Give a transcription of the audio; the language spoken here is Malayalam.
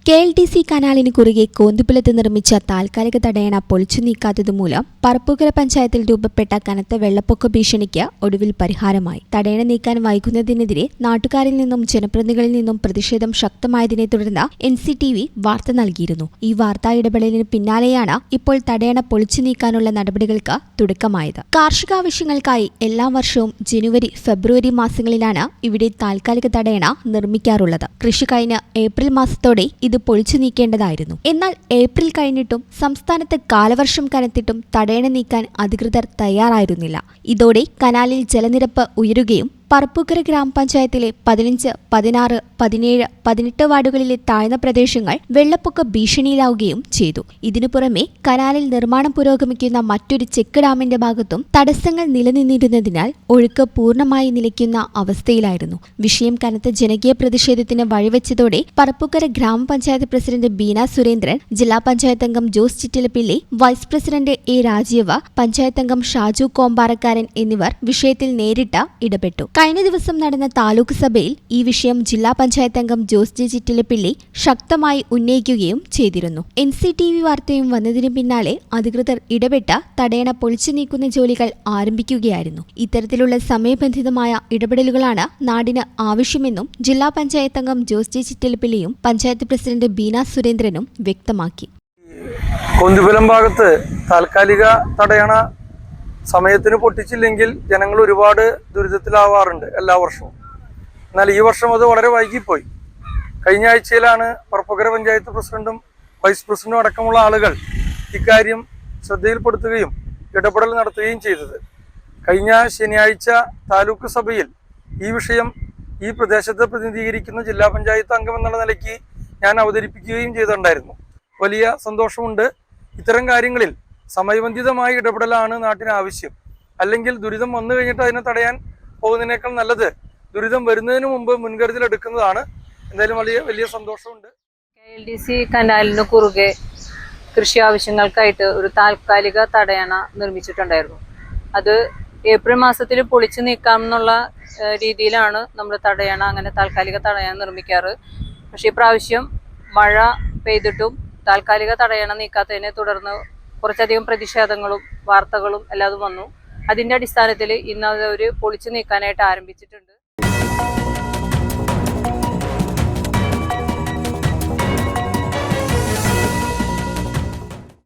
KLDC കനാലിന് കുറുകെ കോന്തുപുലത്ത് നിർമ്മിച്ച താൽക്കാലിക തടയണ പൊളിച്ചു നീക്കാത്തതുമൂലം പറപ്പൂക്കര പഞ്ചായത്തിൽ രൂപപ്പെട്ട കനത്ത വെള്ളപ്പൊക്ക ഭീഷണിക്ക് ഒടുവിൽ പരിഹാരമായി. തടയണ നീക്കാൻ വൈകുന്നതിനെതിരെ നാട്ടുകാരിൽ നിന്നും ജനപ്രതിനിധികളിൽ നിന്നും പ്രതിഷേധം ശക്തമായതിനെ തുടർന്ന് NCTV വാർത്ത നൽകിയിരുന്നു. ഈ വാർത്താ ഇടപെടലിന് പിന്നാലെയാണ് ഇപ്പോൾ തടയണ പൊളിച്ചു നീക്കാനുള്ള നടപടികൾക്ക് തുടക്കമായത്. കാർഷികാവശ്യങ്ങൾക്കായി എല്ലാ വർഷവും ജനുവരി, ഫെബ്രുവരി മാസങ്ങളിലാണ് ഇവിടെ താൽക്കാലിക തടയണ നിർമ്മിക്കാറുള്ളത്. കൃഷി കഴിഞ്ഞ ഏപ്രിൽ മാസത്തോടെ ഇത് പൊളിച്ചു നീക്കേണ്ടതായിരുന്നു. എന്നാൽ ഏപ്രിൽ കഴിഞ്ഞിട്ടും സംസ്ഥാനത്ത് കാലവർഷം കനത്തിട്ടും തടയണ നീക്കാൻ അധികൃതർ തയ്യാറായിരുന്നില്ല. ഇതോടെ കനാലിൽ ജലനിരപ്പ് ഉയരുകയും പറപ്പൂക്കര ഗ്രാമപഞ്ചായത്തിലെ 15, 16, 17, 18 വാർഡുകളിലെ താഴ്ന്ന പ്രദേശങ്ങൾ വെള്ളപ്പൊക്ക ഭീഷണിയിലാവുകയും ചെയ്തു. ഇതിനു പുറമെ കനാലിൽ നിർമ്മാണം പുരോഗമിക്കുന്ന മറ്റൊരു ചെക്ക് ഡാമിന്റെ ഭാഗത്തും തടസ്സങ്ങൾ നിലനിന്നിരുന്നതിനാൽ ഒഴുക്ക് പൂർണ്ണമായി നിലയ്ക്കുന്ന അവസ്ഥയിലായിരുന്നു. വിഷയം കനത്ത ജനകീയ പ്രതിഷേധത്തിന് വഴിവെച്ചതോടെ പറപ്പൂക്കര ഗ്രാമപഞ്ചായത്ത് പ്രസിഡന്റ് ബീന സുരേന്ദ്രൻ, ജില്ലാ പഞ്ചായത്ത് അംഗം Jose Chittilappilly, vice president A Rajeev, panchayat അംഗം ഷാജു കോമ്പാറക്കാരൻ എന്നിവർ വിഷയത്തിൽ നേരിട്ട് ഇടപെട്ടു. കഴിഞ്ഞ ദിവസം നടന്ന താലൂക്ക് സഭയിൽ ഈ വിഷയം ജില്ലാ പഞ്ചായത്ത് അംഗം ജോസ് ജെ ചിറ്റിലപ്പിള്ളി ശക്തമായി ഉന്നയിക്കുകയും ചെയ്തിരുന്നു. NCTV വാർത്തയും വന്നതിന് പിന്നാലെ അധികൃതർ ഇടപെട്ട് തടയണ പൊളിച്ചു നീക്കുന്ന ജോലികൾ ആരംഭിക്കുകയായിരുന്നു. ഇത്തരത്തിലുള്ള സമയബന്ധിതമായ ഇടപെടലുകളാണ് നാടിന് ആവശ്യമെന്നും ജില്ലാ പഞ്ചായത്ത് അംഗം ജോസ് ജെ ചിറ്റിലപ്പിള്ളിയും പഞ്ചായത്ത് പ്രസിഡന്റ് ബീന സുരേന്ദ്രനും വ്യക്തമാക്കി. കോന്തുപുലം ഭാഗത്ത് താൽക്കാലിക തടയണ സമയത്തിന് പൊട്ടിച്ചില്ലെങ്കിൽ ജനങ്ങൾ ഒരുപാട് ദുരിതത്തിലാവാറുണ്ട് എല്ലാ വർഷവും. എന്നാൽ ഈ വർഷം അത് വളരെ വൈകിപ്പോയി. കഴിഞ്ഞ ആഴ്ചയിലാണ് പറപ്പൂക്കര പഞ്ചായത്ത് പ്രസിഡന്റും വൈസ് പ്രസിഡന്റും അടക്കമുള്ള ആളുകൾ ഇക്കാര്യം ശ്രദ്ധയിൽപ്പെടുത്തുകയും ഇടപെടൽ നടത്തുകയും ചെയ്തത്. കഴിഞ്ഞ ശനിയാഴ്ച താലൂക്ക് സഭയിൽ ഈ വിഷയം ഈ പ്രദേശത്തെ പ്രതിനിധീകരിക്കുന്ന ജില്ലാ പഞ്ചായത്ത് അംഗം എന്നുള്ള നിലയ്ക്ക് ഞാൻ അവതരിപ്പിക്കുകയും ചെയ്തിട്ടുണ്ടായിരുന്നു. വലിയ സന്തോഷമുണ്ട്. ഇത്തരം കാര്യങ്ങളിൽ സമയബന്ധിതമായ ഇടപെടലാണ് നാട്ടിന് ആവശ്യം. അല്ലെങ്കിൽ ദുരിതം വന്നു കഴിഞ്ഞിട്ട് അതിനെ തടയാൻ പോകുന്നതിനേക്കാൾ നല്ലത് ദുരിതം വരുന്നതിന് മുമ്പ് മുൻകരുതൽ എടുക്കുന്നതാണ്. എന്തായാലും വലിയ സന്തോഷമുണ്ട്. KLDC കനാലിന് കുറുകെ കൃഷി ആവശ്യങ്ങൾക്കായിട്ട് ഒരു താൽക്കാലിക തടയണ നിർമ്മിച്ചിട്ടുണ്ടായിരുന്നു. അത് ഏപ്രിൽ മാസത്തിൽ പൊളിച്ചു നീക്കാമെന്നുള്ള രീതിയിലാണ് നമ്മൾ അങ്ങനെ താൽക്കാലിക തടയണ നിർമ്മിക്കാറ്. പക്ഷേ ഈ പ്രാവശ്യം മഴ പെയ്തിട്ടും താൽക്കാലിക തടയണ നീക്കാത്തതിനെ തുടർന്ന് കുറച്ചധികം പ്രതിഷേധങ്ങളും വാർത്തകളും എല്ലാതും വന്നു. അതിൻ്റെ അടിസ്ഥാനത്തിൽ ഇന്ന് അവർ പൊളിച്ചു നീക്കാനായിട്ട് ആരംഭിച്ചിട്ടുണ്ട്.